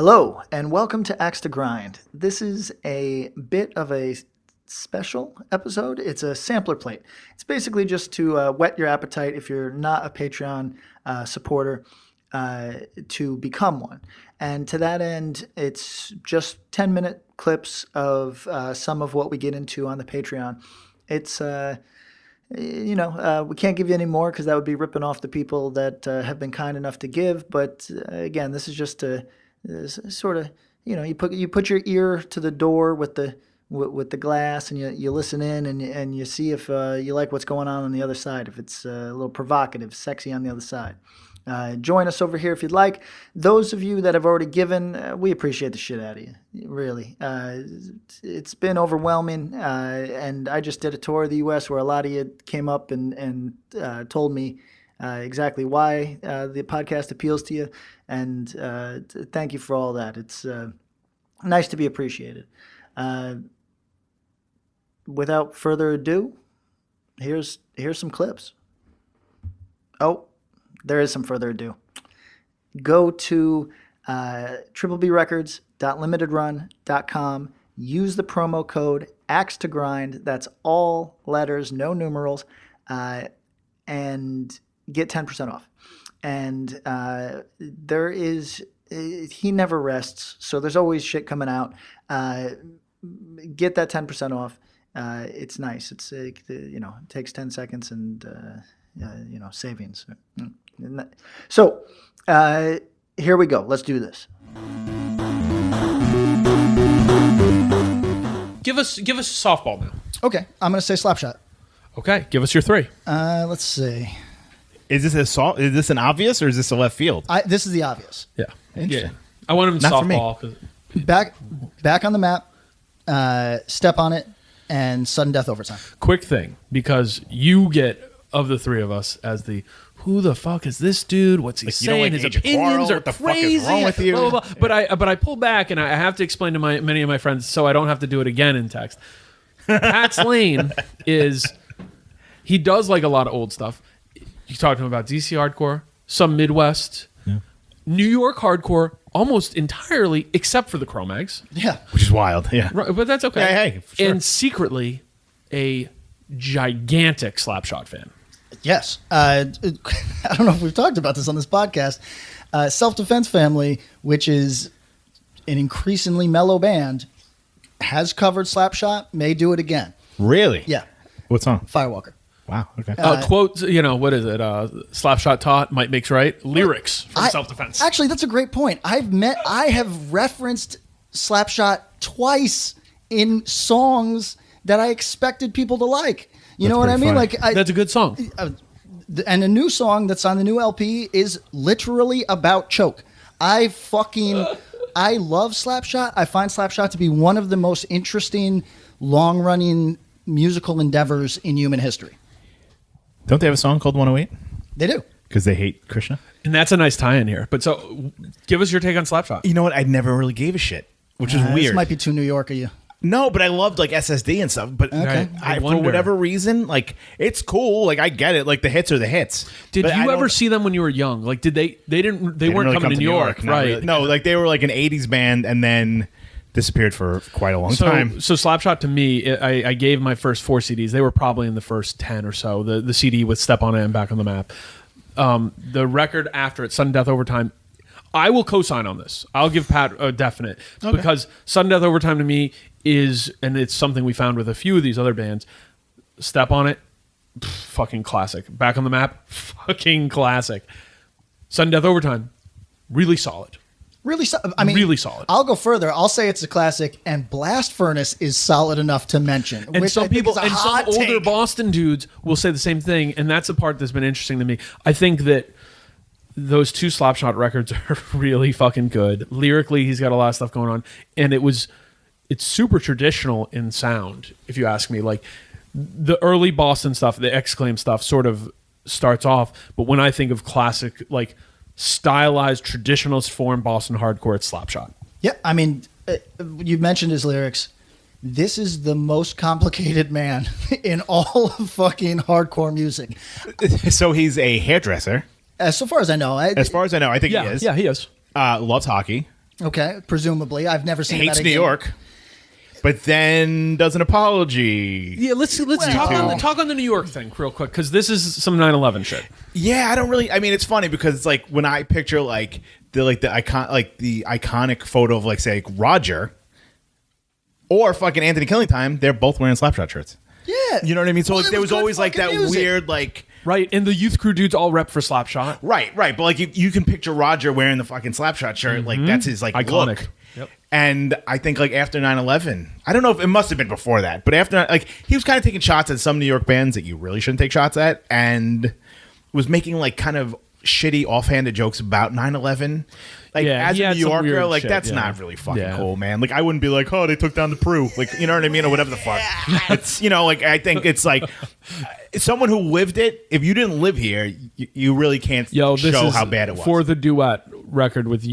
Hello, and welcome to Axe to Grind. This is a bit of a special episode. It's a sampler plate. It's basically just to whet your appetite if you're not a Patreon supporter to become one. And to that end, it's just 10-minute clips of some of what we get into on the Patreon. It's, we can't give you any more because that would be ripping off the people that have been kind enough to give. But again, this is just to sort of, you put your ear to the door with the glass, and you listen in, and you see if you like what's going on the other side, if it's a little provocative, sexy on the other side. Join us over here if you'd like. Those of you that have already given, we appreciate the shit out of you, really. It's been overwhelming, and I just did a tour of the U.S. where a lot of you came up and told me exactly why the podcast appeals to you, and thank you for all that. It's nice to be appreciated. Without further ado, here's some clips. Oh, there is some further ado. Go to triplebrecords.limitedrun.com. Use the promo code AXE2GRIND. That's all letters, no numerals, and get 10% off. And there is, he never rests, so there's always shit coming out. Get that 10% off. It's nice. It's it takes 10 seconds and savings. So here we go. Let's do this. Give us a softball now. Okay, I'm gonna say Slapshot. Okay, give us your three. Let's see. Is this an obvious or is this a left field? This is the obvious. Yeah, Interesting. Yeah. I want him Not for me. softball. 'Cause Back on the map. Step on it, and sudden death overtime. quick thing, because you get of the three of us as the who the fuck is this dude? What's he Like, you don't saying? like His Age of opinions Quarrel? are What the fuck is crazy. wrong with you? Blah, blah, blah. But I pull back and I have to explain to many of my friends so I don't have to do it again in text. Pat's Lane he does like a lot of old stuff. You talked to him about DC hardcore, some Midwest, New York hardcore, almost entirely except for the Cro-Mags. Yeah. Which is wild. Yeah. Right, but that's okay. Hey, for sure. And secretly, a gigantic Slapshot fan. Yes. I don't know if we've talked about this on this podcast. Self-Defense Family, which is an increasingly mellow band, has covered Slapshot, may do it again. Really? Yeah. What song? Firewalker. Wow. Okay. Quote, what is it? Slapshot taught, might makes right. Lyrics from Self-Defense. Actually, that's a great point. I have referenced Slapshot twice in songs that I expected people to like. You know what I mean? funny. That's a good song. And a new song that's on the new LP is literally about choke. I love Slapshot. I find Slapshot to be one of the most interesting, long-running musical endeavors in human history. Don't they have a song called 108? They do. Because they hate Krishna? And that's a nice tie-in here. But so, give us your take on Slapshot. You know what? I never really gave a shit, which is weird. This might be too New York of you. No, but I loved like SSD and stuff. But Okay. for whatever reason, like it's cool. Like I get it. Like the hits are the hits. Did But you ever see them when you were young? Like, did they weren't really coming come to New York, not right? really. No, like they were like an 80s band and then disappeared for quite a long time. So Slapshot to me, I gave my first 4 CDs. They were probably in the first 10 or so. The CD with Step on It and Back on the Map. The record after it, Sudden Death Overtime, I will co-sign on this. I'll give Pat a definite. Okay. Because Sudden Death Overtime to me is, and it's something we found with a few of these other bands, Step on It, fucking classic. Back on the Map, fucking classic. Sudden Death Overtime, really solid. Really solid. Really solid. I'll go further. I'll say it's a classic, and Blast Furnace is solid enough to mention. And which some I think people is a and some hot older take. Boston dudes will say the same thing, and that's the part that's been interesting to me. I think that those two Slapshot records are really fucking good. Lyrically, he's got a lot of stuff going on, and it's super traditional in sound, if you ask me. Like the early Boston stuff, the Exclaim stuff sort of starts off, but when I think of classic, like stylized traditionalist form Boston hardcore, it's Slapshot. Yeah, I mean, you mentioned his lyrics. This is the most complicated man in all of fucking hardcore music. So he's a hairdresser. So far as I know. As far as I know, I think he is. Yeah, he is. Loves hockey. Okay, presumably. I've never seen Hates that New again. York, but then does an apology. Yeah, let's talk on the New York thing real quick, because this is some 9/11 shit. Yeah, I don't really. I mean, it's funny because it's like when I picture the iconic photo of say Roger or fucking Anthony Killingtime, they're both wearing Slapshot shirts. Yeah. You know what I mean? So Well, it there was good always that fucking music. weird Right, and the youth crew dudes all rep for Slapshot. Right. But you can picture Roger wearing the fucking Slapshot shirt. That's his Iconic. look. Yep. And I think after 9/11, I don't know if it must have been before that, but after he was kind of taking shots at some New York bands that you really shouldn't take shots at, and was making kind of shitty offhanded jokes about 9/11. Yeah, as he a had New some Yorker, weird shit, that's yeah. not really fucking Yeah. cool, man. I wouldn't be like, oh, they took down the Peru, you know what I mean, or whatever the fuck. It's I think it's someone who lived it. If you didn't live here, you really can't This show is how bad it was. for the duet record with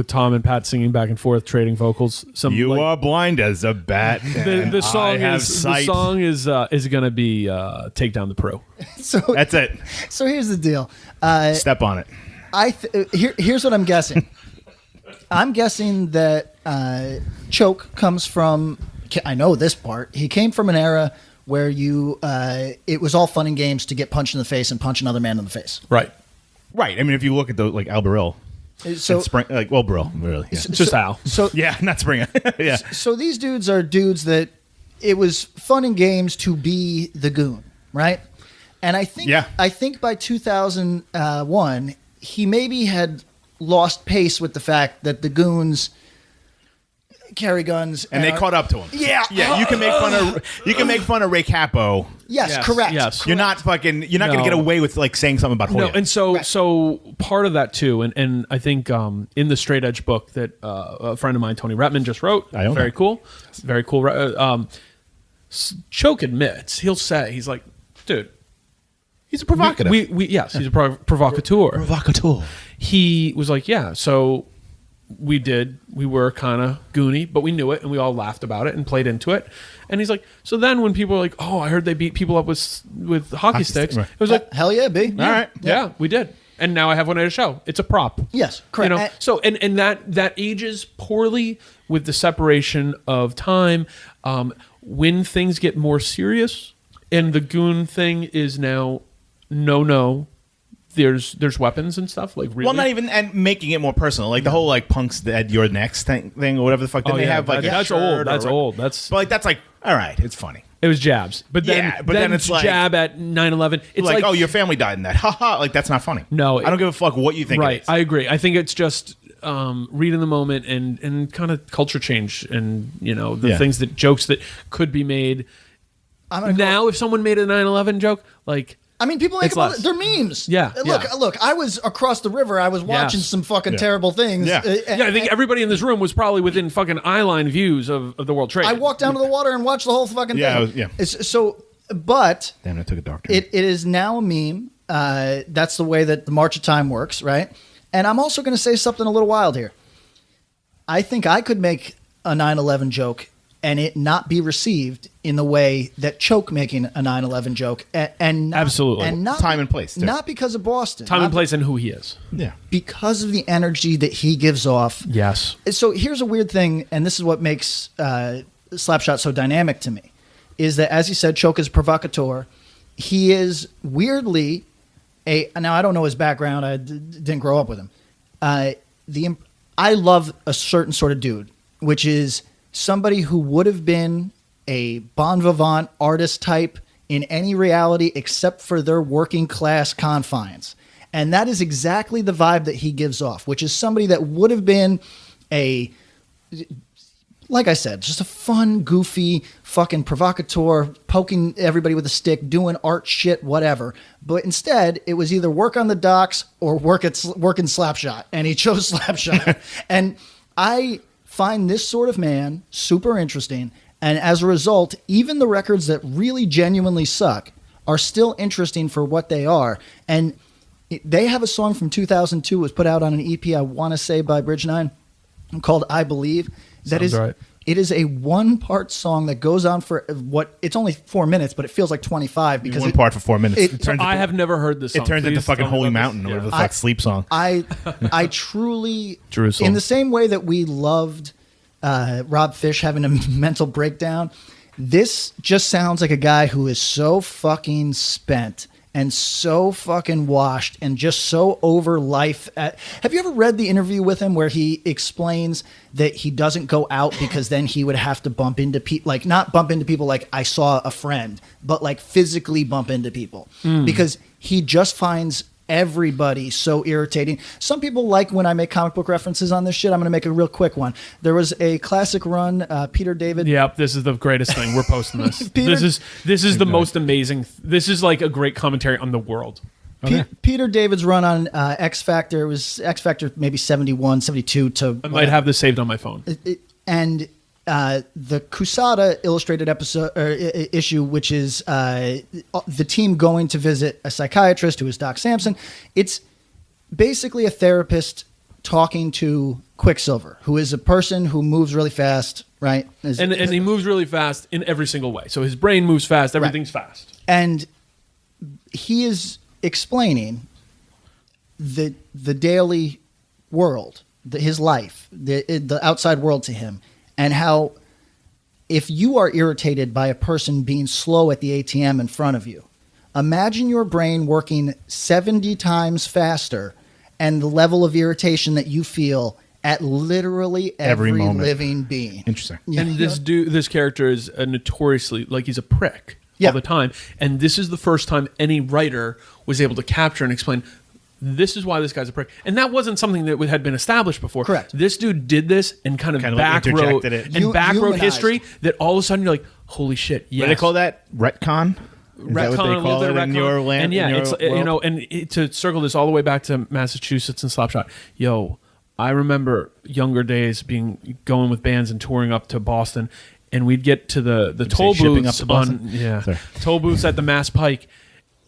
Tom and Pat singing back and forth, trading vocals. You are blind as a bat. The song I have is sight. going to be "Take Down the Pro." So That's it. so here's the deal. Step on it. Here's what I'm guessing. I'm guessing that Choke comes from. I know this part. He came from an era where it was all fun and games to get punched in the face and punch another man in the face. Right. Right. I mean, if you look at the Alberil, So Spring, Brill, really. Yeah. Just Al. So Yeah, not Springer. Yeah. so these dudes are dudes that it was fun and games to be the goon, right? And I think by 2001 he maybe had lost pace with the fact that the goons carry guns And they caught up to him. Yeah. Yeah. You can make fun of Ray Capo. Yes, correct. yes. You're not going to No. get away with saying something about Hoya. No, and so Right. so part of that too, and I think in the Straight Edge book that a friend of mine, Tony Retman, just wrote, I own very that. cool, very cool. Choke admits, he's like, dude, He's a provocative. yes, he's a provocateur. Provocateur. He was like, yeah, so we were kind of goony, but we knew it and we all laughed about it and played into it. And he's like, so then when people were like, oh, I heard they beat people up with hockey sticks, right. it was like, Hell yeah, B. All right. yeah, we did. And now I have one at a show. It's a prop. Yes, correct. You know, so and that ages poorly with the separation of time. When things get more serious, and the goon thing is now no. There's weapons and stuff really. Well, not even and making it more personal, the whole punks dead, you're next thing or whatever the fuck. Then they have a that's shirt old. or That's a- old. But that's all right. It's funny. It was jabs, but then Yeah, but then it's jab at 9/11. It's like, oh, your family died in that. Ha ha. That's not funny. No, I don't give a fuck what you think. right. It is. I agree. I think it's just reading the moment and kind of culture change and the things jokes that could be made. I'm gonna go- Now, if someone made a 9/11 joke, I mean, people make It's them all, less. they're memes. Yeah, Look, I was across the river. I was watching Yes. some fucking Yeah. terrible things. Yeah. I think everybody in this room was probably within fucking eyeline views of the World Trade. I walked down to the water and watched the whole fucking Yeah, thing. I was- yeah. But Damn, I took a doctor. it is now a meme. That's the way that the March of Time works, right? And I'm also going to say something a little wild here. I think I could make a 9/11 joke and it not be received in the way that Choke making a 9/11 joke, and not, Absolutely. and not Time and place, too. not because of Boston, Time not and place and who he is. Yeah. because of the energy that he gives off. Yes. So here's a weird thing, and this is what makes Slapshot so dynamic to me, is that, as you said, Choke is a provocateur. He is weirdly now I don't know his background. I didn't grow up with him. I love a certain sort of dude, which is somebody who would have been a bon vivant artist type in any reality except for their working class confines. And that is exactly the vibe that he gives off, which is somebody that would have been like I said, just a fun, goofy, fucking provocateur, poking everybody with a stick, doing art shit, whatever. But instead, it was either work on the docks or work in Slapshot. And he chose Slapshot. And I find this sort of man super interesting. And as a result, even the records that really genuinely suck are still interesting for what they are. And they have a song from 2002, was put out on an EP, I want to say by Bridge 9, called I Believe. That Sounds is right. It is a 1-part song that goes on for it's only 4 minutes, but it feels like 25 because One part for 4 minutes. I have never heard this song. It turns into Please fucking tell me Holy about this. Mountain or whatever the Yeah. fuck sleep song. I truly, Jerusalem. in the same way that we loved Rob Fish having a mental breakdown, this just sounds like a guy who is so fucking spent and so fucking washed and just so over life. Have you ever read the interview with him where he explains that he doesn't go out because then he would have to bump into people, like not bump into people like I saw a friend, but like physically bump into people because he just finds everybody so irritating. Some people like when I make comic book references on this shit. I'm going to make a real quick one. There was a classic run, Peter David. Yep, this is the greatest thing. We're posting this. This is the most amazing. This is like a great commentary on the world. Peter David's run on X Factor. It was X Factor maybe 71, 72 to... I might have this saved on my phone. And the Kusada illustrated episode issue, which is the team going to visit a psychiatrist who is Doc Samson. It's basically a therapist talking to Quicksilver, who is a person who moves really fast, right? And he moves really fast in every single way. So his brain moves fast. Everything's fast. And he is explaining the daily world, his life, the outside world to him, and how if you are irritated by a person being slow at the ATM in front of you, imagine your brain working 70 times faster and the level of irritation that you feel at literally every moment. living being. Interesting. And this character is notoriously, like, he's a prick all the time. And this is the first time any writer was able to capture and explain, this is why this guy's a prick. And that wasn't something that had been established before. Correct. This dude did this and kind of back wrote interjected it. and back wrote Humanized. history that all of a sudden you're like, holy shit, yes. What do they call that? Retcon? Is that what Retcon, they a little call bit of it in retcon. your land? And yeah, in your it's world? to circle this all the way back to Massachusetts and Slapshot. Yo, I remember younger days going with bands and touring up to Boston, and we'd get to the toll shipping booths up to Boston? Sorry. toll booths at the Mass Pike.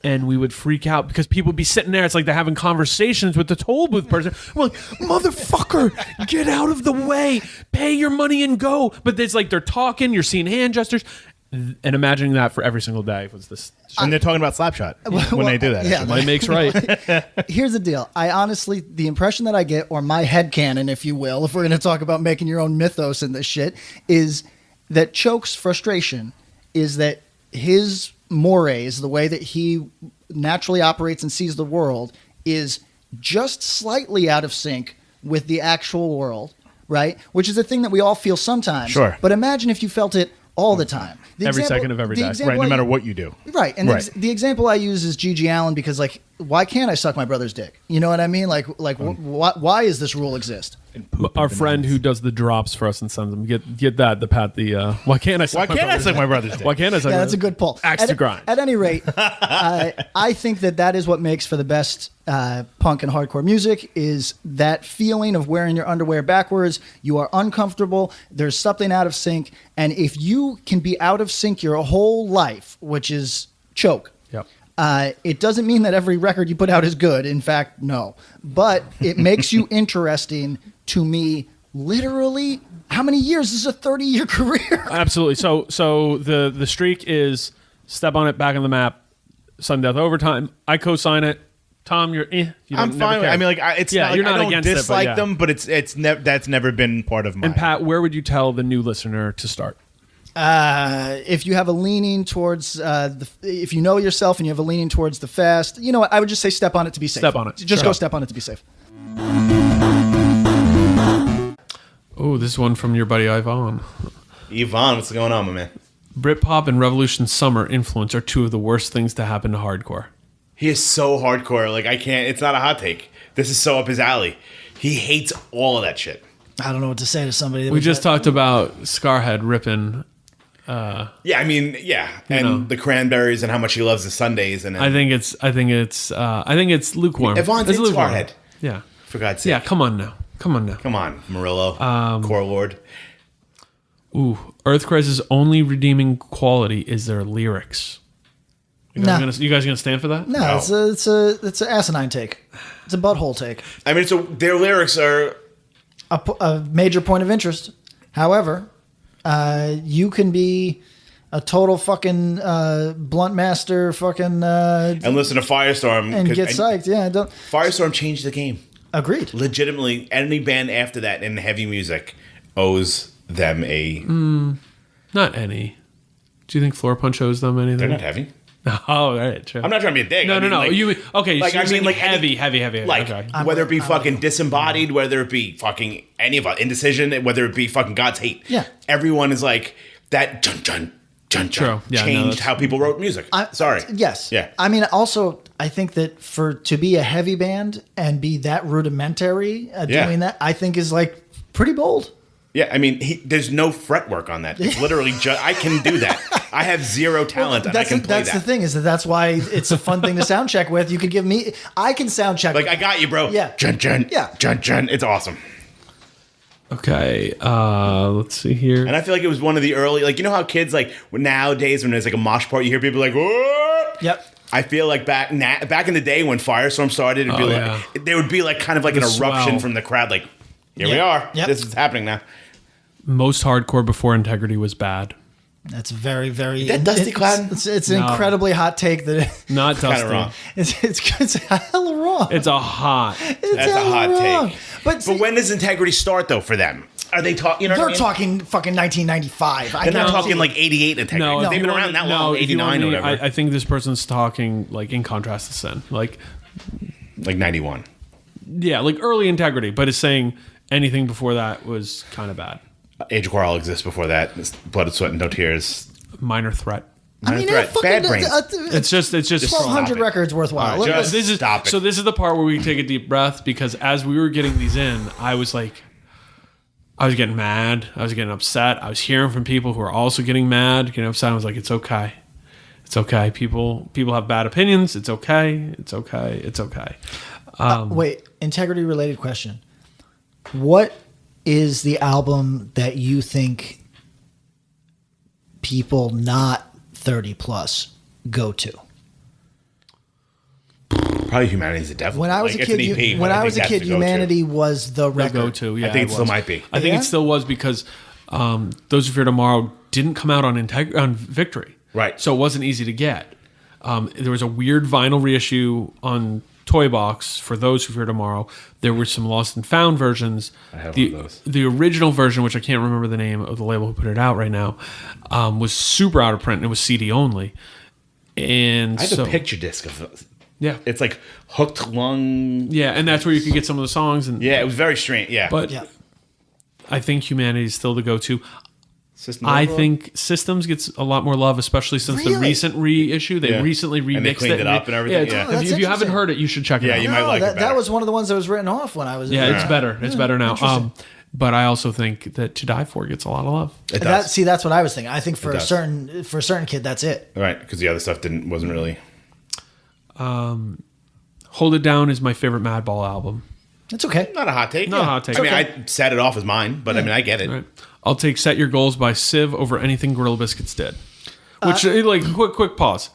And we would freak out because people would be sitting there. It's like they're having conversations with the toll booth person. We're like, motherfucker, get out of the way. Pay your money and go. But it's like they're talking. You're seeing hand gestures. And imagining that for every single day was this. And they're talking about Slapshot when they do that. yeah. actually. Might makes right. Here's the deal. I honestly, the impression that I get, or my headcanon, if you will, if we're going to talk about making your own mythos in this shit, is that Choke's frustration is that his mores, the way that he naturally operates and sees the world, is just slightly out of sync with the actual world, right? Which is a thing that we all feel sometimes. Sure. But imagine if you felt it all the time. Every second of every day. Right, no matter what you do. Right, and Right. the example I use is Gigi Allen because, like, why can't I suck my brother's dick? You know what I mean? Why does this rule exist? Our friend who does the drops for us and sends them, get that, why can't I suck Why can't I suck my brother's dick? Why can't I suck Yeah, my that's a good pull. Axe to grind. At any rate, I think that is what makes for the best punk and hardcore music, is that feeling of wearing your underwear backwards. You are uncomfortable. There's something out of sync. And if you can be out of sync your whole life, which is Choke, Yep. it doesn't mean that every record you put out is good. In fact, no. But it makes you interesting to me. Literally, how many years? This is a 30-year career. Absolutely. So the streak is Step on It, Back on the Map, Sudden Death Overtime. I co-sign it. Tom, you're you I'm don't- never fine. care. I mean, like, it's Yeah, not like you're not I don't against it, but dislike yeah. them, but that's never been part of mine. And Pat, where would you tell the new listener to start? If you have a leaning towards if you know yourself and you have a leaning towards the fast, you know what? I would just say step on it to be safe. Step on it. Just Sure. go step on it to be safe. Oh, this is one from your buddy Ivan. Yvonne, what's going on, my man? Britpop and Revolution Summer influence are two of the worst things to happen to hardcore. He is so hardcore. Like, I can't. It's not a hot take. This is so up his alley. He hates all of that shit. I don't know what to say to somebody. That We was just that- talked about Scarhead ripping. Yeah, I mean, yeah, and know. the Cranberries and how much he loves the Sundays and I think it's lukewarm. Yvonne's It's in lukewarm. Scarhead. Yeah. For God's sake. Yeah. Come on now. Come on, Murillo, Core Lord. Ooh, Earth Crisis' only redeeming quality is their lyrics. You guys gonna stand for that? No, No. it's an asinine take. It's a butthole take. I mean, so their lyrics are. A major point of interest. However, You can be a total fucking blunt master, fucking And listen to Firestorm. and get psyched. Yeah, don't Firestorm changed the game. agreed. Legitimately, any band after that in heavy music owes them a. Not any. Do you think Floor Punch owes them anything? They're not heavy. Oh, all right, true. I'm not trying to be a dick. No, I mean, no. like- You okay? like, So I mean, like, heavy. Like, Okay. whether it be I'm fucking with Disembodied, whether it be fucking any of Indecision, whether it be fucking God's Hate. Yeah. Everyone is like, that dun dun dun True. dun Yeah, no, changed that's- how people wrote music. Sorry. Yes. Yeah. I mean, also, I think that to be a heavy band and be that rudimentary Yeah. doing that, I think is like pretty bold. Yeah, I mean, there's no fretwork on that. It's literally just, I can do that. I have zero talent and I That's can play that's that. the thing, is that's why it's a fun thing to sound check with. You could give me, I can sound check. Like, I got you, bro. Yeah. Jun jun. Yeah. Jun jun. It's awesome. Okay. Let's see here. And I feel like it was one of the early, like, you know how kids, like, nowadays when there's like a mosh part, you hear people like, whoa. Yep. I feel like back in the day when Firestorm started, it'd be yeah. like, there would be like kind of like an The eruption swell. from the crowd, like, here we Yep. are. Yep. This is happening now. Most hardcore before Integrity was bad. That's very, very. That Dusty Cloud? It's an No. incredibly hot take that Not Kind Dusty. of wrong. it's hella wrong. It's a hot. It's That's a hella hot wrong. take. But, But when does Integrity start though for them? Are they talking? You know, they're what I mean? talking fucking 1995. They're not guarantee talking you. like 88 Integrity. No, They've if been you around want- that no, long, if you want 89 or me, whatever. I think this person's talking like in contrast to Sin. Like, Like 91. yeah, like early Integrity, but it's saying anything before that was kind of bad. Age of Quarrel exists before that. It's Blood, Sweat, and No Tears. Minor Threat. I mean, Threat. fucking, Bad Brains. It's just 1,200 Stop it. records worthwhile. All right, Look at just- this. this is Stop it. so this is the part where we take a deep breath, because as we were getting these in, I was like, I was getting mad, I was getting upset, I was hearing from people who are also getting mad, getting upset. I was like, it's okay, people have bad opinions, it's okay. Wait, integrity related question. What is the album that you think people not 30 plus go to? Probably Humanity's the Devil. When I was Like, a it's an kid, EP, when but I was a think kid, that's the go-to. Humanity was the The record. go-to, yeah. I think it still was. might be. I think Yeah? it still was, because Those Who Fear Tomorrow didn't come out on Victory, Right. So it wasn't easy to get. There was a weird vinyl reissue on Toy Box for Those Who Fear Tomorrow. There were some lost and found versions. I have the, one of those. The original version, which I can't remember the name of the label who put it out right now, was super out of print, and it was CD only. And I have so, a picture disc of those. yeah, It's like Hooked Lung. yeah, and that's where you could get some of the songs. And Yeah, it was very strange. Yeah. but Yeah. I think Humanity is still the go-to. System I Overload? think Systems gets a lot more love, especially since the Really? recent reissue. They Yeah. recently remixed And they cleaned it up and everything, it's- yeah. Oh, that's if you haven't interesting. heard it, you should check it Yeah, out. you might like it that better. was one of the ones that was written off when I was. Yeah, it's better. It's better now. Interesting. But I also think that To Die For gets a lot of love. It does. See, that's what I was thinking. I think for a does. certain kid, that's it. Right, because the other stuff wasn't really. Hold It Down is my favorite Madball album. It's okay. Not a hot take. Not a hot take. I mean, okay. I set it off as mine, but I mean, I get it. Right. I'll take Set Your Goals by Civ over anything Gorilla Biscuits did. Which, like, quick pause.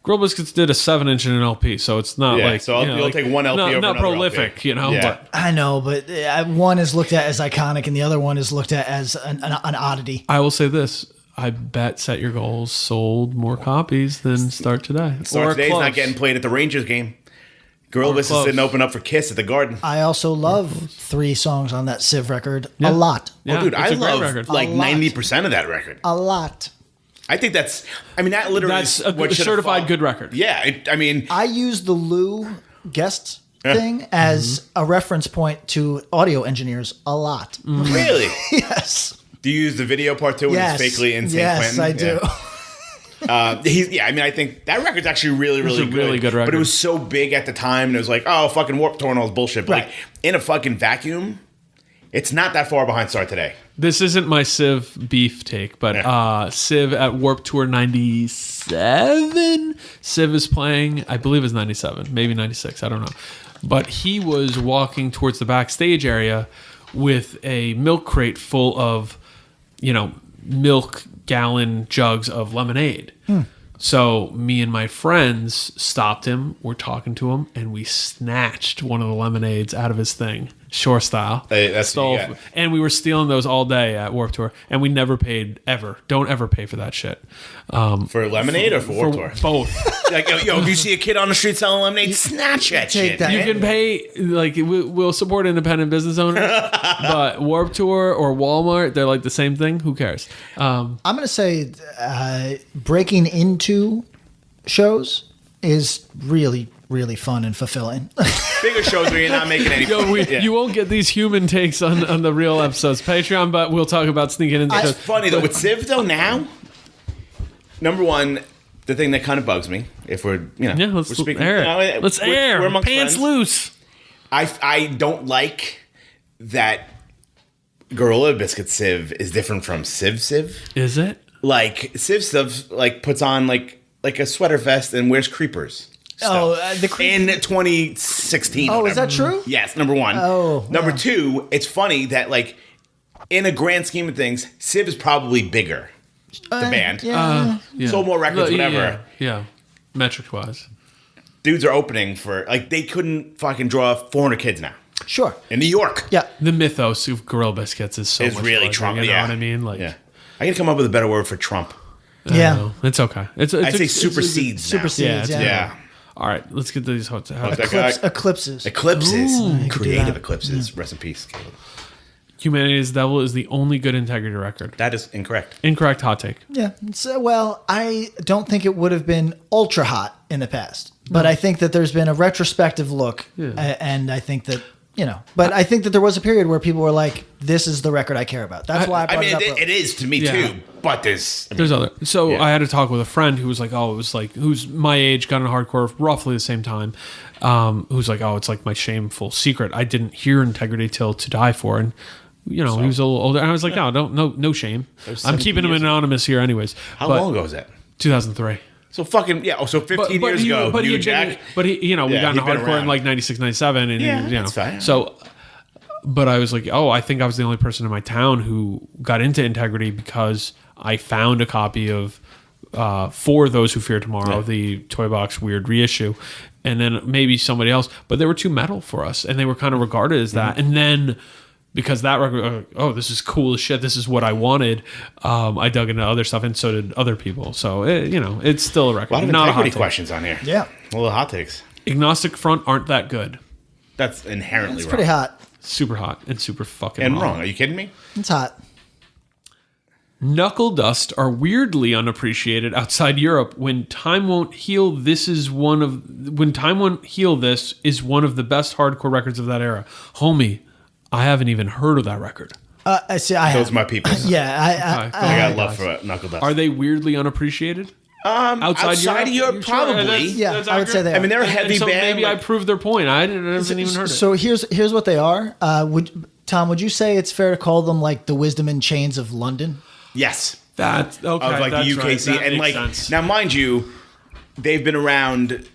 Gorilla Biscuits did a 7-inch in an LP, so it's not Yeah, like, so you'll take one LP over not another prolific, LP. you know. Yeah. But I know, but one is looked at as iconic, and the other one is looked at as an oddity. I will say this: I bet Set Your Goals sold more copies than Start Today. Start Or Today's close. not getting played at the Rangers game. Gorilla Biscuits close. didn't open up for Kiss at the Garden. I also love 3 songs on that Civ record. Yeah. A lot. Yeah, Dude, it's I a great love record. like A lot. 90% of that record. A lot. I think that's. I mean, that literally That's is a what should've certified fallen. good record. Yeah, I mean, I use the Lou guest Yeah. thing as a reference point to audio engineers a lot. really. Yes. Do you use the video part too when Yes. he's fakely in St. Yes, Quentin? I do. Yeah. I mean, I think that record's actually really, It's really a really good But record. it was so big at the time, and it was like, oh, fucking Warped Tour and all this bullshit. But Right. like, in a fucking vacuum, it's not that far behind Start Today. This isn't my Civ beef take, but Yeah. Civ at Warped Tour 97. Civ is playing, I believe it's 97, maybe 96, I don't know. But he was walking towards the backstage area with a milk crate full of, milk gallon jugs of lemonade. So me and my friends stopped him, we're talking to him, and we snatched one of the lemonades out of his thing, Shore style. Hey, that's what you got. And we were stealing those all day at Warped Tour, and we never paid ever. Don't ever pay for that shit. For lemonade or for Warped Tour? Both. Like, yo, if you see a kid on the street selling lemonade, snatch that take shit. that. You can pay, like, we'll support independent business owners, but Warped Tour or Walmart, they're like the same thing. Who cares? I'm going to say breaking into shows is really, really fun and fulfilling. Bigger shows where you're not making any. You won't get these human takes on the real episodes Patreon, but we'll talk about sneaking into It's shows. funny though with Civ though now. Number one, the thing that kind of bugs me, if we're Yeah, let's we're speaking, air it. you know, Let's we're- air. we're amongst Pants friends. loose. I don't like that Gorilla Biscuit Civ is different from Civ. Is it? Like Civ like puts on like a sweater vest and wears creepers. Oh, in 2016. Oh, is whatever. that true? Yes, number one. Oh, number wow. two, it's funny that like in a grand scheme of things, Civ is probably bigger. The band. Yeah. Yeah. Sold more records, whatever. Yeah. Metric wise. Dudes are opening for like they couldn't fucking draw 400 kids now Sure. in New York. Yeah. The mythos of Gorilla Biscuits is so It's much really larger, Trump. You know Yeah, what I mean? Like, yeah. I gotta come up with a better word for Trump. Yeah. no, it's okay. I I say supersedes. now. Supersedes. Yeah, Yeah. Yeah. All right, let's get to these hotels. That guy- Eclipses. Eclipses. you could do Creative that. Eclipses. Rest in peace. Caleb. Humanity is the Devil is the only good integrity record. That is incorrect. Incorrect hot take. Yeah. So, well, I don't think it would have been ultra hot in the past, but I think that there's been a retrospective look, and I think that but I think that there was a period where people were like, "This is the record I care about." That's why I I brought mean, it up. it is to me Yeah. too. But there's There's other. So Yeah. I had to talk with a friend who was like, oh, it was like, who's my age, got into hardcore roughly the same time. Who's like, oh, it's like my shameful secret. I didn't hear Integrity till To Die For, and he was a little older. And I was like, no shame. I'm 17 keeping him years ago. anonymous here, anyways. how But long ago was that? 2003. So fucking yeah. Oh, so 15 years ago, but you he and had been- Jack. But he, we Yeah, got into he'd been hardcore in around. like 96, 97, and Yeah, he, that's fine. So, but I was like, oh, I think I was the only person in my town who got into Integrity because I found a copy of For Those Who Fear Tomorrow, the Toy Box Weird reissue, and then maybe somebody else. But they were too metal for us, and they were kind of regarded as that. And then because that record, this is cool as shit. This is what I wanted. I dug into other stuff, and so did other people. So it's still a record, A lot of not a hot integrity take. questions on here. Yeah. A little hot takes. Agnostic Front aren't that good. That's inherently It's wrong. pretty hot. Super hot and super fucking And wrong. Are you kidding me? It's hot. Knuckle Dust are weirdly unappreciated outside Europe. When Time Won't Heal This is one of the best hardcore records of that era. Homie, I haven't even heard of that record. I see. I Those have. are my people. Yeah. Okay, I got go love ahead. for Knuckle Dust. Are they weirdly unappreciated? outside of Europe, You sure? probably. Yeah, I would say they are. I mean, they're a And heavy so band. maybe I like- proved their point. I haven't even heard it. So here's what they are. Tom, would you say it's fair to call them like the Wisdom and Chains of London? yes. That's okay. Of like that's the right. UKC. That And makes like, sense. now mind you, they've been around.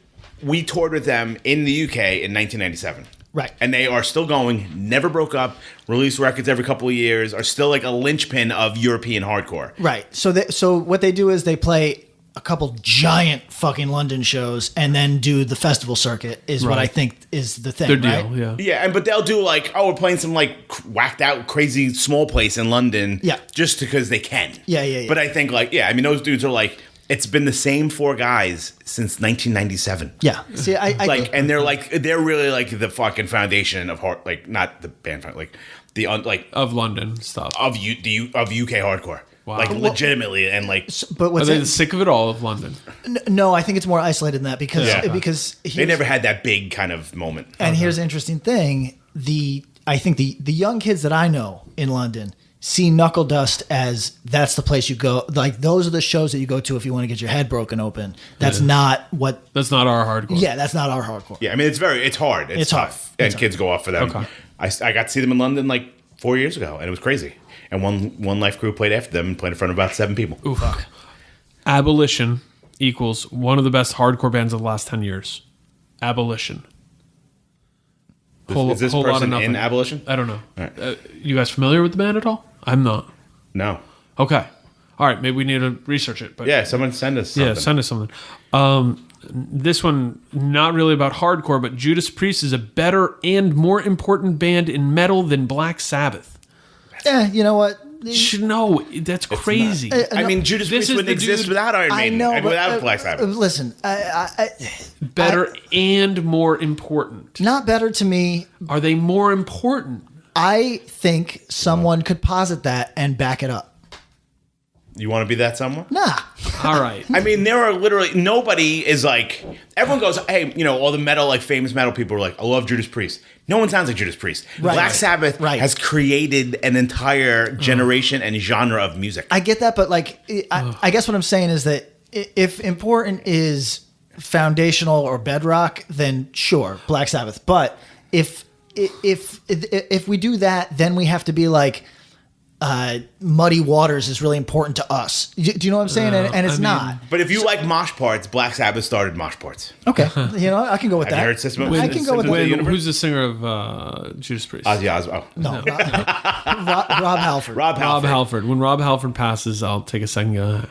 We toured with them in the UK in 1997. Right. And they are still going, never broke up, release records every couple of years, are still like a linchpin of European hardcore. Right. So what they do is they play a couple giant fucking London shows and then do the festival circuit is what Right. I think is the thing. their right? deal, yeah. Yeah, but they'll do like, oh, we're playing some like whacked out, crazy small place in London. Yeah. Just because they can. Yeah. But I think like, I mean, those dudes are like, it's been the same four guys since 1997. Yeah. See, I Like, and they're really like the fucking foundation of hard, like not the band, like the Of London stuff. of UK hardcore. Wow. Like legitimately, and like but Are what's they sick of it all of London? no, I think it's more isolated than that because Yeah. because they here's- never had that big kind of moment. And here's the interesting thing: I think the young kids that I know in London see Knuckle Dust as that's the place you go. Like those are the shows that you go to if you want to get your head broken open. That's not what. That's not our hardcore. Yeah, that's not our hardcore. Yeah, I mean it's hard. It's hard. tough, It's and kids go off for them. Okay. I got to see them in London like 4 years ago, and it was crazy. And one life crew played after them and played in front of about 7 people. Oof. Abolition equals one of the best hardcore bands of the last 10 years. Abolition. Is this Whole lot of person nothing. in Abolition? I don't know. All right. You guys familiar with the band at all? I'm not. No. Okay. All right. Maybe we need to research it. But Yeah, someone send us something. yeah, send us something. This one, not really about hardcore, but Judas Priest is a better and more important band in metal than Black Sabbath. Yeah, you know what? No, that's crazy. I mean, Judas This Priest is wouldn't the exist dude- without Iron I Maiden. know, and but, without Black Sabbath. Listen, Better and more important. not better to me. Are they more important? I think someone could posit that and back it up. You want to be that someone? Nah. All right. I mean, there are literally nobody is like everyone goes, hey, all the metal, like famous metal people are like, I love Judas Priest. No one sounds like Judas Priest. Right. Black Sabbath Right. has created an entire generation and genre of music. I get that, but like, I guess what I'm saying is that if important is foundational or bedrock, then sure, Black Sabbath. But if we do that, then we have to be like, Muddy Waters is really important to us. Do you know what I'm saying? And it's not. But if you like mosh parts, Black Sabbath started mosh parts. Okay, I can go with Have that. you heard System? I can go with System of the that. Universe? Who's the singer of Judas Priest? Ozzy Osbourne. Oh. No, Rob Halford. Rob Rob Halford. Halford. When Rob Halford passes, I'll take a second.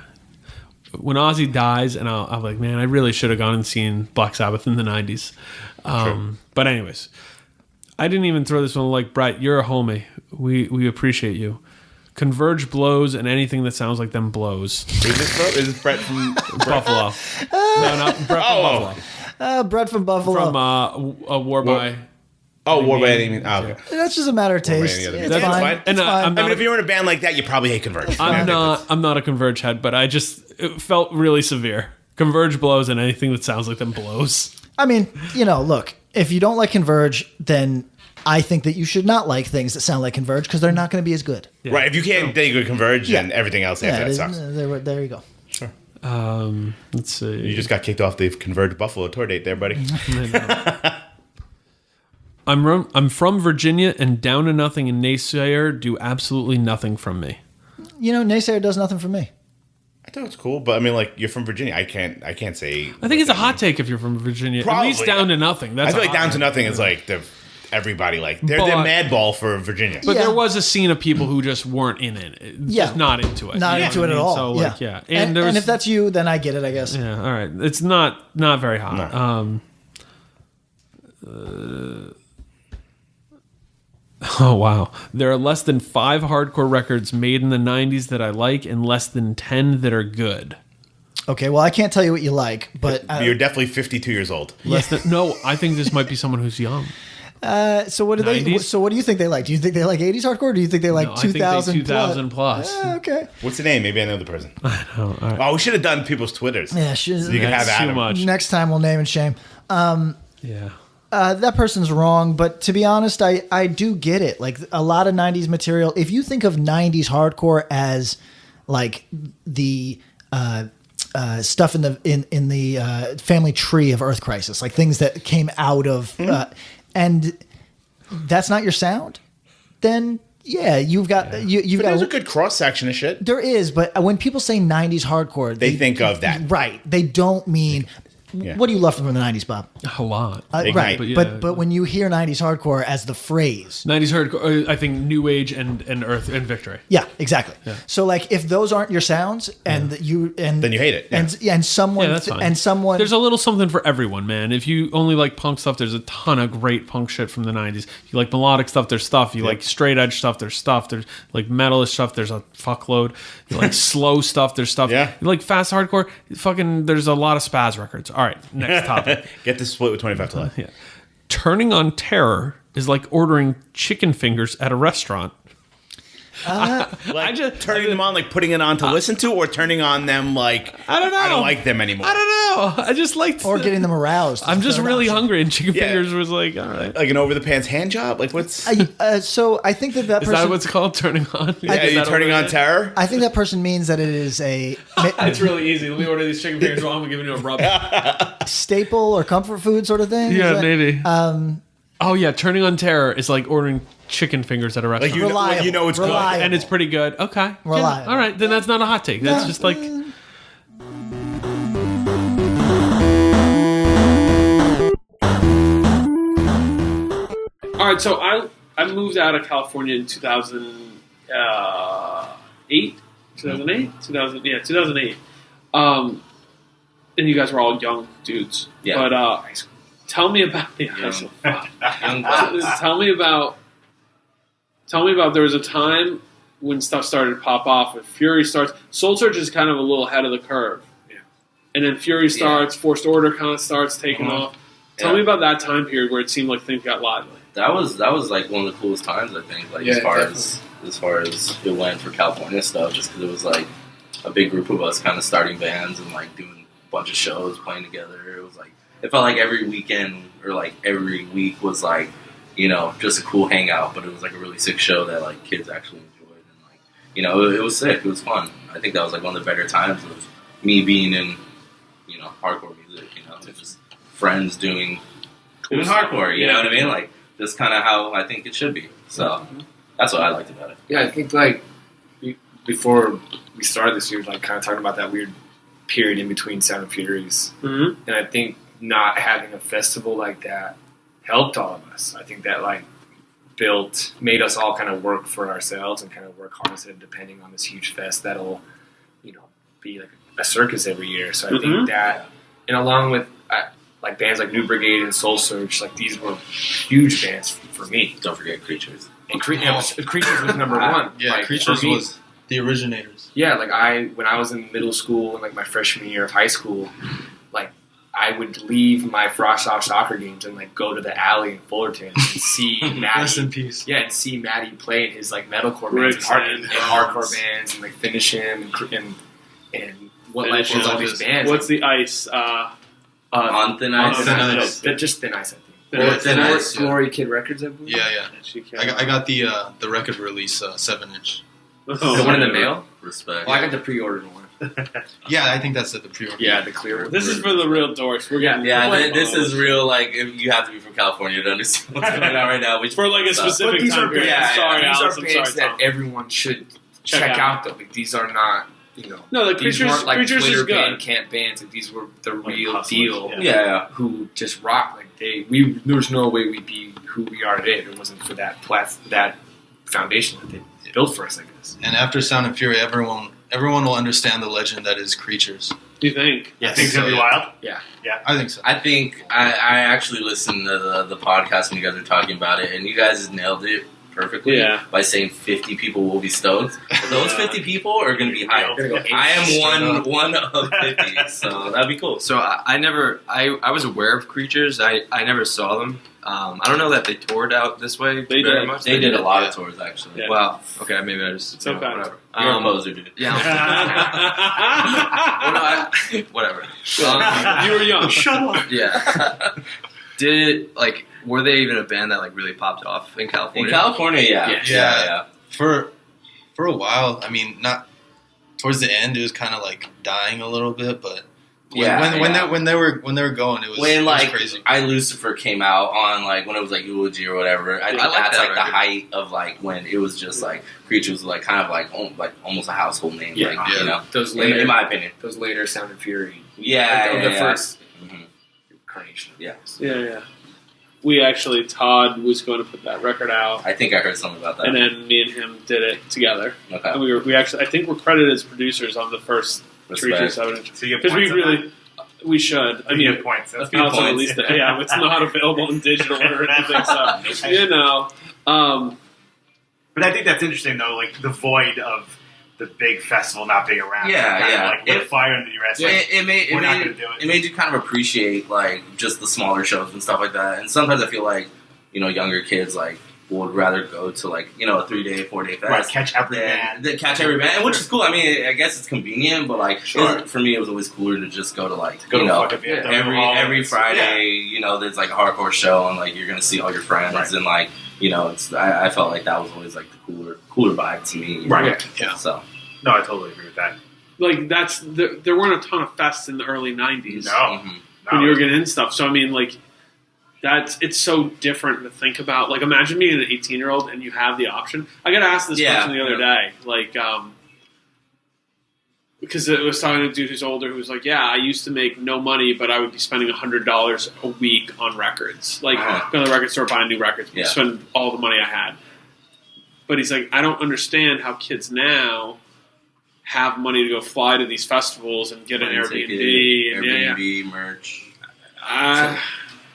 When Ozzy dies, and I'm like, man, I really should have gone and seen Black Sabbath in the '90s. But anyways, I didn't even throw this one. Like, Brett, you're a homie. We appreciate you. Converge blows, and anything that sounds like them blows. Is this Brett from Buffalo. No, not Brett from Buffalo. Brett from Buffalo. From a War by. War by any means? Oh, okay. That's just a matter of taste. any other It's means. fine. Fine. It's And, fine. I'm not I mean, if you're in a band like that, you probably hate Converge. I'm not a Converge head, but it felt really severe. Converge blows, and anything that sounds like them blows. I mean, look, if you don't like Converge, then I think that you should not like things that sound like Converge because they're not going to be as good. Yeah. Right. If you can't think of Converge, Yeah. then everything else after that sucks. There you go. Sure. Let's see. You just got kicked off the Converge Buffalo tour date there, buddy. I'm from Virginia, and Down to Nothing and Naysayer do absolutely nothing from me. Naysayer does nothing for me. I thought it's cool, but I mean, like, you're from Virginia. I can't say. I think it's a hot take if you're from Virginia. Probably. At least Down to Nothing. That's I feel a like hot Down to take. Nothing is like everybody like they're But- madball for Virginia. But Yeah. there was a scene of people who just weren't in it. Yeah. Just not into it. Not You know into what it I at mean? all. So, like, yeah. And, there was, if that's you, then I get it, I guess. yeah, all right. It's not very hot. No. Oh, wow. There are less than 5 hardcore records made in the 90s that I like and less than 10 that are good. Okay, well, I can't tell you what you like, but You're definitely 52 years old. No, I think this might be someone who's young. so what do they? 90s? So what do you think they like? Do you think they like 80s hardcore? Or do you think they like No, I think they 2000 plus. Okay. What's the name? Maybe I know the person. All right. Oh, we should have done people's Twitters. Yeah, So you can That's have too Adam. much. next time we'll name and shame. Yeah. That person's wrong, but to be honest, I do get it. Like a lot of 90s material, if you think of 90s hardcore as like the stuff in the family tree of Earth Crisis, like things that came out of, and that's not your sound, then yeah, you've got you've But got there's a good cross section of shit. there is, but when people say 90s hardcore, They think of that. right? They don't mean. Yeah. What do you love from the 90s, Bob? A lot. Ignite. Right, But yeah. but when you hear 90s hardcore as the phrase, 90s hardcore, I think New Age and Earth and Victory. yeah, exactly. So like, if those aren't your sounds, and then you hate it, yeah. and someone Yeah, that's fine. and someone There's a little something for everyone, man. If you only like punk stuff, there's a ton of great punk shit from the 90s. If you like melodic stuff, there's stuff. You like straight edge stuff, there's stuff. There's like metalist stuff, there's a fuckload. You like slow stuff, there's stuff. Yeah. You like fast hardcore, there's a lot of spaz records. All right, next topic. Get this split with 25 to life. Yeah. Turning on terror is like ordering chicken fingers at a restaurant. Like turning them on, like putting it on to listen to, or turning on them like I don't know. I don't like them anymore. I don't know. I just like or getting them aroused. I'm just really hungry, and chicken Yeah. fingers was like, all right. Like an over the pants hand job. Like what's? So I think that Is person. that what's called turning on? yeah, Is you that turning over on there? terror. I think that person means that it is a It's really easy. Let me order these chicken fingers while I'm giving you a rub. staple or comfort food sort of thing. Is Yeah, that- maybe. Oh yeah, turning on terror is like ordering chicken fingers at a restaurant. Like you know, Reliable. you know it's good. Reliable. and it's pretty good. Okay. Yeah. Reliable. All right, then that's not a hot take. That's just like. All right, so I moved out of California in 2008, 2008. and you guys were all young dudes. Yeah. But tell me about Tell me about. There was a time when stuff started to pop off. When Fury starts, Soul Search is kind of a little ahead of the curve. Yeah. And then Fury starts. Forced Order kind of starts taking off. Tell me about that time period where it seemed like things got lively. That was like one of the coolest times, I think. Like as far as it went for California stuff, just because it was like a big group of us kind of starting bands and like doing a bunch of shows, playing together. It was like it felt like every weekend or like every week was like, you know, just a cool hangout. But it was like a really sick show that like kids actually enjoyed, and like, you know, it was sick. It was fun. I think that was like one of the better times of me being in, you know, hardcore music. You know, just friends doing hardcore. You know what I mean? Like. Just kind of how I think it should be. So that's what I liked about it. Yeah, I think like before we started this year, like kind of talking about that weird period in between Sound and Furies, and I think not having a festival like that helped all of us. I think that like made us all kind of work for ourselves and kind of work hard instead of depending on this huge fest that'll, you know, be like a circus every year. So I think that, and along with like bands like New Brigade and Soul Search, like these were huge bands for me. Don't forget Creatures. And Creatures was number one. Yeah, like, Creatures was the originators. Yeah, like when I was in middle school and like my freshman year of high school, like I would leave my frost off soccer games and like go to the alley in Fullerton and see Maddie. Rest in peace. Yeah, and see Maddie play in his like metalcore bands and hardcore bands and like finish him and what led to all these bands. What's the ice? On Thin Ice. Just Thin Ice, I think. Or Thin Ice. Glory Kid Records, I believe. Yeah. I got the record release 7-inch. The one in the mail? Respect. Well, I got the pre-ordered one. Yeah, I think that's the pre-order. Yeah, the clear one. This is for the real dorks. We're getting this is real. Like you have to be from California to understand what's going on right now. Which for like a specific these time are period. bands, Sorry, these Alex. are I'm bands sorry, that Tom. everyone should check out. Though, like these are not. You know, No, the these Creatures- weren't like Creatures is Twitter good. band camp bands. Like these were the real hustlers, deal. Yeah. Who just rock. Like there's no way we'd be who we are today if it wasn't for that foundation that they built for us. I guess. And after Sound and Fury, everyone will understand the legend that is Creatures. Do you think? Yes. Think it's gonna be wild. Yeah. I think so. I think I actually listened to the podcast when you guys were talking about it, and you guys nailed it perfectly by saying 50 people will be stoked. But those 50 people are going to be hyped. I am one of 50, so that'd be cool. So I was aware of Creatures. I never saw them. I don't know that they toured out this way very much. They did a lot of tours, actually. Yeah. Wow. Okay, maybe I just... It's okay. Whatever. You're a poser, dude. Yeah. Whatever. You were young. Shut up. Yeah. Were they even a band that like really popped off in California? In California, yeah. Yeah. For a while, I mean, not towards the end, it was kind of like dying a little bit, but when they were going, it was when like crazy. I Lucifer came out on like when it was like Eulogy or whatever. I think that's that like the record. height of like when it was just like Creatures was like kind of like almost a household name. Yeah. Like, you know, Those later, in my opinion. those later Sound and Fury. Yeah, the first Mhm. incarnation. Yeah. Yeah. We actually, Todd was going to put that record out, I think I heard something about that. and then me and him did it together. Okay. And we actually, I think we're credited as producers on the first Respect. 327. So you get Because we points on really, we should. I that? You mean, get points. That's Alex points. at least, yeah, it's not available in digital or anything, so, you know. But I think that's interesting, though, like the void of the big festival not being around. Yeah, Kinda yeah. Like with It- fire under your ass. Like, we're not going to do it. It made you kind of appreciate like just the smaller shows and stuff like that. And sometimes I feel like, you know, younger kids like would rather go to like, you know, a 3-day, 4-day fest. Right, catch every than- band. than catch every band, which is cool. I mean, I guess it's convenient, but like for me, it was always cooler to just go to like Go you to know fucking VFW every halls. Friday. You know, there's like a hardcore show and like you're gonna see all your friends Right. and like you know, it's I felt like that was always like the cooler vibe to me. you Right. know? Yeah. So No, I totally agree with that. Like, there weren't a ton of fests in the early 90s. No. mhm. When you were getting into stuff. So, I mean, like, it's so different to think about. Like, imagine being an 18-year-old and you have the option. I got asked this Yeah, question the other day. Like, because it was talking to a dude who's older who was like, yeah, I used to make no money, but I would be spending $100 a week on records. Like, go to the record store, buy new records, Yeah. spend all the money I had. But he's like, I don't understand how kids now have money to go fly to these festivals and get an Plane Airbnb. ticket, And Airbnb, merch,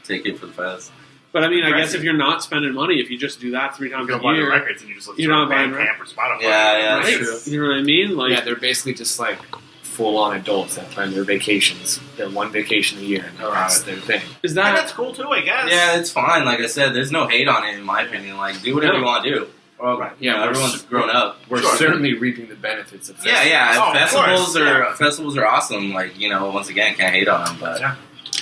ticket for the fest. But I mean, I guess if you're not spending money, if you just do that 3 times You a go buy the year, records and you just you're not buying Bandcamp or Spotify. Yeah, right? that's true. You know what I mean? Like, Yeah, they're basically just like full-on adults that plan their vacations. They're one vacation a year, and that's their thing. is And that that's cool too, I guess. Yeah, it's fine. Like I said, there's no hate on it in my opinion. Like, do whatever you want to do. Well, Right. you know, Yeah, everyone's grown up. We're Sure. certainly reaping the benefits of Yeah, festivals. yeah. Oh, of festivals course, festivals are awesome. Like, you know, once again, can't hate on them, but Yeah.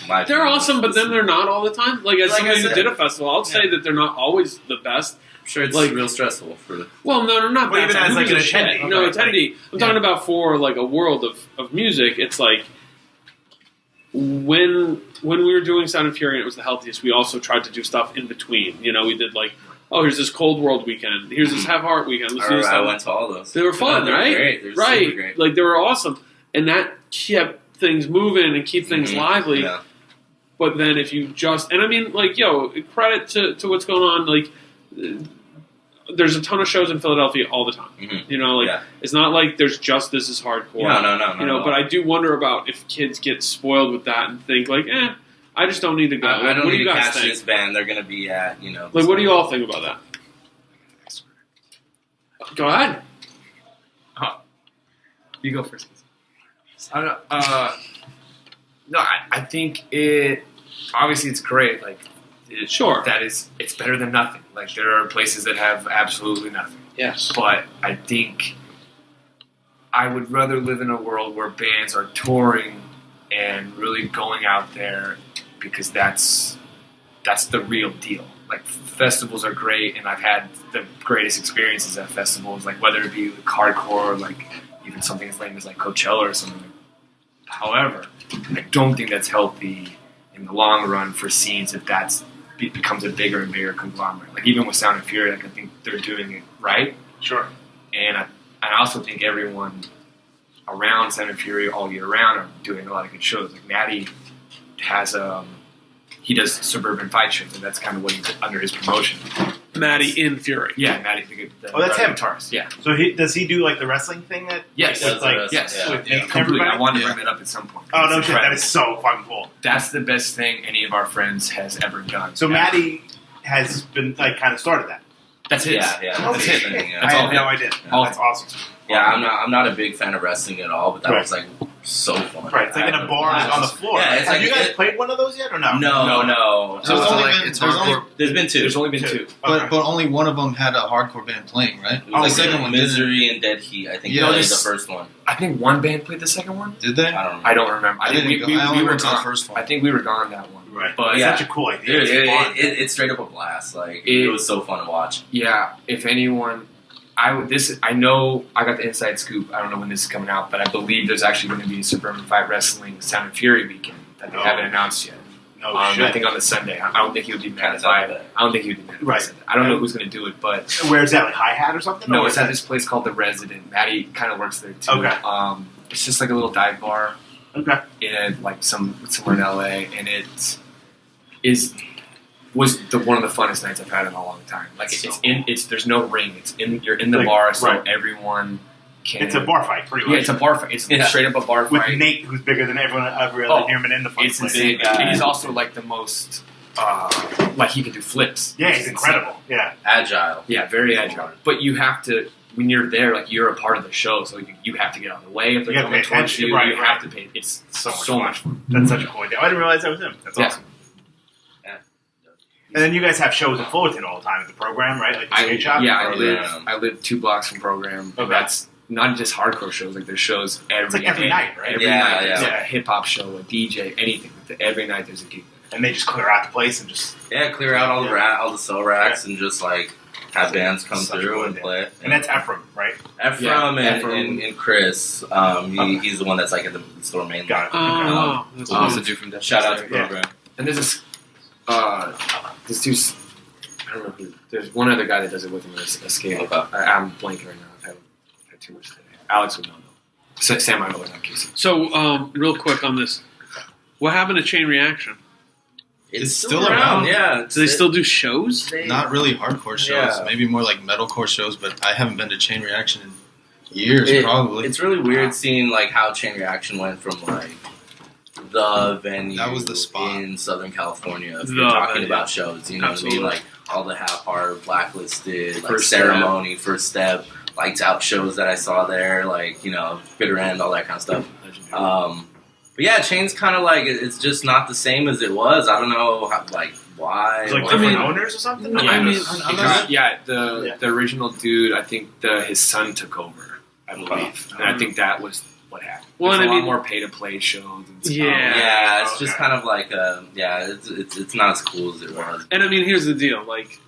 my they're opinion, awesome, but then they're not all the time. Like as Like I somebody who said. did a festival, I'll say that they're not always the best. I'm sure it's like- real stressful for the. Well, no, not Well, that. even as, Who like, gives an a shit? attendee. No, Okay, attendee. I'm talking about for like a world of music. It's like when we were doing Sound and Fury and it was the healthiest, we also tried to do stuff in between. You know, we did like, oh, here's this Cold World weekend. Here's this Have Heart weekend. Let's do this I stuff. went to all those. They were fun, They were right? Great. They were right. super great. Like they were awesome, and that kept things moving and keep things Mhm. lively. Yeah. But then if you just, and I mean, like, yo, credit to what's going on. Like, there's a ton of shows in Philadelphia all the time. Mhm. You know, like Yeah. it's not like there's just This Is Hardcore. No. You know, but I do wonder about if kids get spoiled with that and think like, I just don't need to go. I Like, don't what do need you to guys catch think? this band. They're gonna be at, you know. Like, what do you all think about that? Go ahead. You go first. I don't know. No, I think it. Obviously, it's great. Like, Sure. that is, it's better than nothing. Like, there are places that have absolutely nothing. Yes. But I think I would rather live in a world where bands are touring and really going out there because that's the real deal. Like, festivals are great, and I've had the greatest experiences at festivals. Like, whether it be like hardcore, or like even something as lame as like Coachella or something. However, I don't think that's healthy in the long run for scenes if it becomes a bigger and bigger conglomerate. Like even with Sound and Fury, like I think they're doing it right, Sure. and I also think everyone around Sound and Fury all year round are doing a lot of good shows. Like Maddie has he does suburban fight shows, and that's kind of what he's under his promotion. Maddie in Fury. Yeah, Maddie. The Oh, that's him. Guitarist. Yeah. So does he do like the wrestling thing? That Yes. with, like, Yes. Yeah. with Nate and Completely. I everybody? wanted to bring that up at some point. Oh no It's shit! That incredible. is so fucking cool. That's the best thing any of our friends has ever done. So Maddie has been like kind of started that. That's it. Yeah. Oh That's shit! the thing, yeah. That's I all had no idea. All That's awesome. Yeah, I'm not a big fan of wrestling at all, but that Right. was like so fun. Right, it's like in a bar on the floor. Yeah, right? it's Have like- you guys played one of those yet or no? No. So it's only like, been, it's there's, hardcore. only, There's been two. There's only been two. Okay. but only one of them had a hardcore band playing, right? It was the second one didn't. Misery and Dead Heat. I think Yeah, that was this- the first one. I think one band played the second one. Did they? I don't remember. I don't remember. I think didn't go. I only went to the gone. first one. I think we were gone that one. Right. But It's yeah. such a cool idea. Dude, It's fun. it's straight up a blast. Like it was so fun to watch. yeah, if anyone, I know I got the inside scoop. I don't know when this is coming out, but I believe there's actually going to be a Suburban Fight Wrestling Sound and Fury weekend that they Oh. haven't announced yet. No I shit. think on the Sunday. I don't think he would be mad if Kinda I. thought that. I don't think he would be mad. If I Right. said that. I don't know who's going to do it, but Where's that? Like Hi Hat or something? no, Or it's is at that- this place called the Resident. Maddie kind of works there too. Okay. It's just like a little dive bar Okay. in like somewhere in LA, and it was one of the funnest nights I've had in a long time. Like there's no ring. You're in the Like, bar, so right. everyone can. It's a bar fight, pretty much. Yeah, it's a bar fight. It's Yeah. straight up a bar with fight. Nate, who's bigger than every other Oh, human in the fucking It's place. insane. Big guy. He's also like the most. Like he can do flips. Yeah, Which he's is incredible. Yeah. Agile. Yeah, very agile. But you have to, when you're there, like you're a part of the show, so you have to get out of the way if they're You gotta coming pay towards attention, you. right, You right. have to pay. It's so much fun. That's such a cool idea. I didn't realize that was him. That's Yeah. awesome. And then you guys have shows in Fullerton all the time at the program, right? Like the skate shop? I Or- live 2 blocks from program. Okay. And that's not just hardcore shows. Like there's shows every like every day. night, right? Every Yeah, night there's yeah. a hip hop show, a DJ, anything. Every night there's a gig. And they just clear out the place and just. Yeah, clear out all the all the cell racks and just like have bands come Such a through cool and idea. play. And that's Ephraim, right? Ephraim Yeah, and, Ephraim. and Chris. He's the one that's like at the store mainly. Got it. Oh, that's Also awesome. do from Death Shout out to Star. program. And there's there's two. I don't know who. There's one other guy that does it with him. A skater. Okay. I'm blanking right now. I've had too much today. Alex would not know. Sam, I know, not Casey. So, real quick on this, what happened to Chain Reaction? It's still around. Yeah. Do they still do shows? Not really hardcore shows. Yeah. Maybe more like metalcore shows. But I haven't been to Chain Reaction in Years, probably. It's really weird seeing like how Chain Reaction went from like the venue That was the spot. in Southern California. If you're talking about shows, you know Absolutely. what I mean? Like all the half heart, Blacklisted, like First Ceremony, First Step, Lights Out shows that I saw there, like, you know, Bitter End, all that kind of stuff. But yeah, Chain's kind of like, it's just not the same as it was. I don't know, how, like, why. Like different owners or something? The original dude, I think his son took over, I believe. And I think that was what happened. Well, There's and a I lot mean- more pay-to-play shows and stuff. Yeah, it's just Okay. kind of like, it's not as cool as it was. And I mean, here's the deal: like,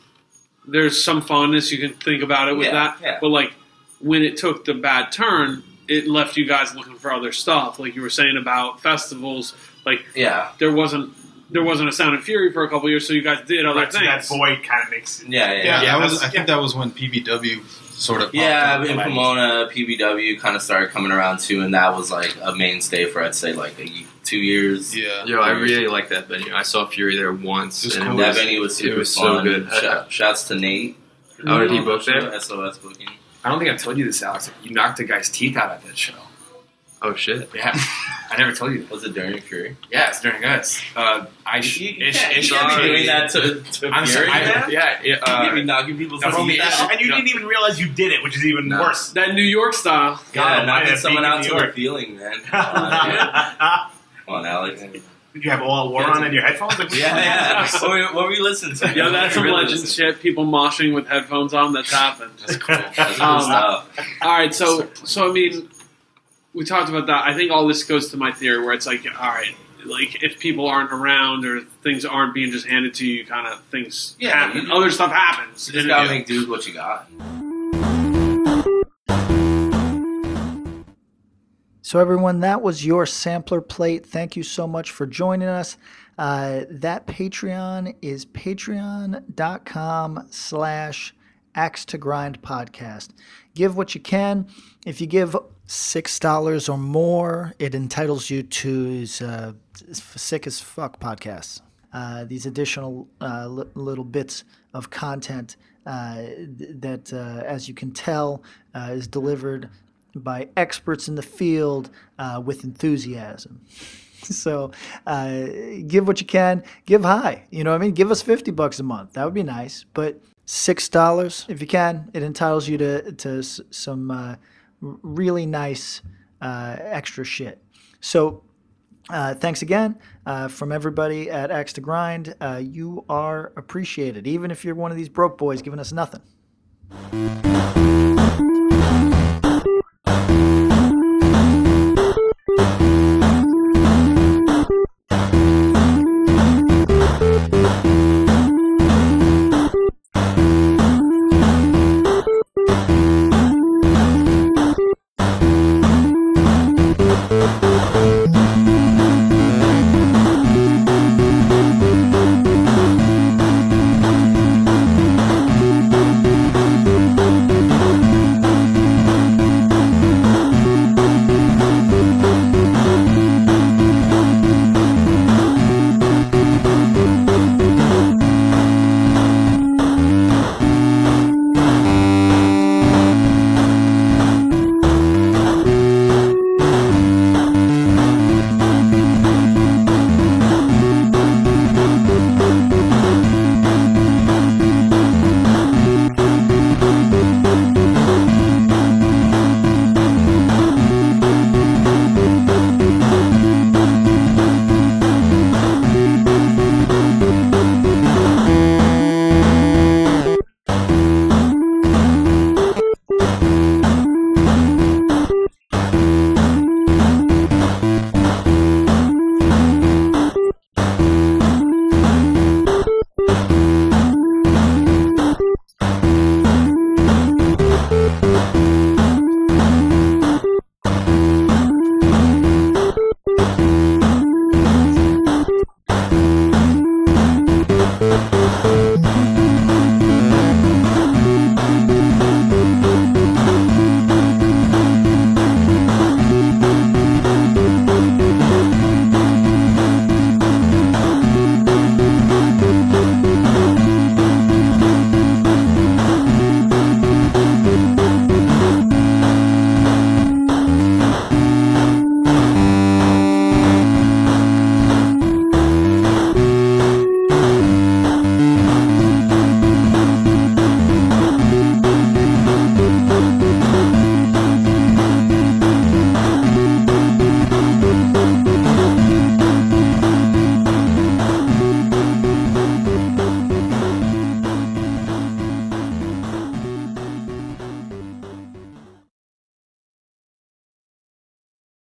there's some fondness you can think about it with Yeah, that, yeah. but like when it took the bad turn, it left you guys looking for other stuff. Like you were saying about festivals, like Yeah. there wasn't a Sound and Fury for a couple years, so you guys did other Right, so things. that void kind of makes it. Yeah, I think that was when PBW sort of popped Yeah, up. in Pomona, PBW kind of started coming around too, and that was like a mainstay for, I'd say, like 2 years. Yeah. Yo, I really like that venue. I saw Fury there once. It was and cool. That venue was super was fun. so good. Shouts to Nate. Oh, did he book there? SOS booking. I don't think I told you this, Alex. You knocked a guy's teeth out at that show. Oh shit! Yeah, I never told you that. Was it during Fury? Yeah, it's during us. You can't be doing that to I'm Fury, sorry. man. Yeah, You can't be knocking people's no, teeth out. And you didn't even realize you did it, which is even No. worse. That New York style. Yeah, God, knocking man, someone being in out New to their York. feeling, man. Come on, man. Come on, Alex. Did you have all war on in your headphones? Like, Yeah. What were you listening to? Yo, that's some Really legend listening. shit. People moshing with headphones on. That's happened. That's cool. That's cool Um, stuff. All right, so I mean, we talked about that. I think all this goes to my theory, where it's like, all right, like if people aren't around or things aren't being just handed to you, kind of things Yeah, happen. you- Other stuff happens. You just And gotta make do with what you got. So everyone, that was your sampler plate. Thank you so much for joining us. That Patreon is patreon.com/Axe to Grind podcast. Give what you can. If you give $6 or more, it entitles you to his Sick as Fuck podcasts. These additional little bits of content that, as you can tell, is delivered by experts in the field with enthusiasm. So give what you can, give high. You know what I mean? Give us $50 a month. That would be nice. But $6, if you can, it entitles you to some really nice extra shit. So thanks again from everybody at Axe to Grind. You are appreciated, even if you're one of these broke boys giving us nothing.